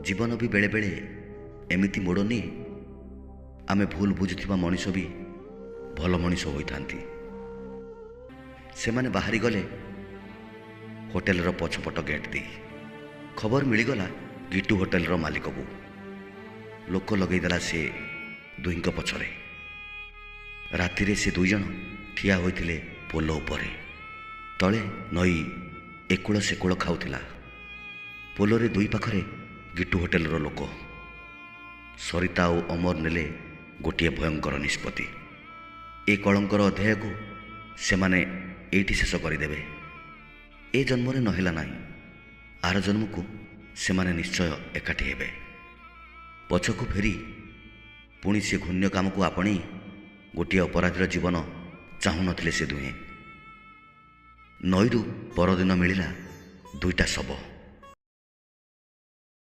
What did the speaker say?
ଜୀବନ ବି ବେଳେବେଳେ ଏମିତି ମୋଡ଼ ନିଏ, ଆମେ ଭୁଲ ବୁଝୁଥିବା ମଣିଷ ବି ଭଲ ମଣିଷ ହୋଇଥାନ୍ତି। ସେମାନେ ବାହାରିଗଲେ ହୋଟେଲର ପଛପଟ ଗେଟ୍ ଦେଇ। ଖବର ମିଳିଗଲା ଗିଟୁ ହୋଟେଲର ମାଲିକକୁ। ଲୋକ ଲଗେଇଦେଲା ସେ ଦୁହିଁଙ୍କ ପଛରେ। ରାତିରେ ସେ ଦୁଇଜଣ ଠିଆ ହୋଇଥିଲେ ପୋଲ ଉପରେ। ତଳେ ନଈ ଏକୂଳ ସେକୂଳ ଖାଉଥିଲା। ପୋଲରେ ଦୁଇ ପାଖରେ ଗିଟୁ ହୋଟେଲର ଲୋକ। ସରିତା ଆଉ ଅମର ନେଲେ ଗୋଟିଏ ଭୟଙ୍କର ନିଷ୍ପତ୍ତି। ଏ କଳଙ୍କର ଅଧ୍ୟାୟକୁ ସେମାନେ ଏଇଠି ଶେଷ କରିଦେବେ। ଏ ଜନ୍ମରେ ନହେଲା ନାହିଁ, ଆର ଜନ୍ମକୁ ସେମାନେ ନିଶ୍ଚୟ ଏକାଠି ହେବେ। ପଛକୁ ଫେରି ପୁଣି ସେ ଘୃଣ୍ୟ କାମକୁ ଆପଣେଇ ଗୋଟିଏ ଅପରାଧୀର ଜୀବନ ଚାହୁଁନଥିଲେ ସେ ଦୁହେଁ। ନଈରୁ ପରଦିନ ମିଳିଲା ଦୁଇଟା ଶବ।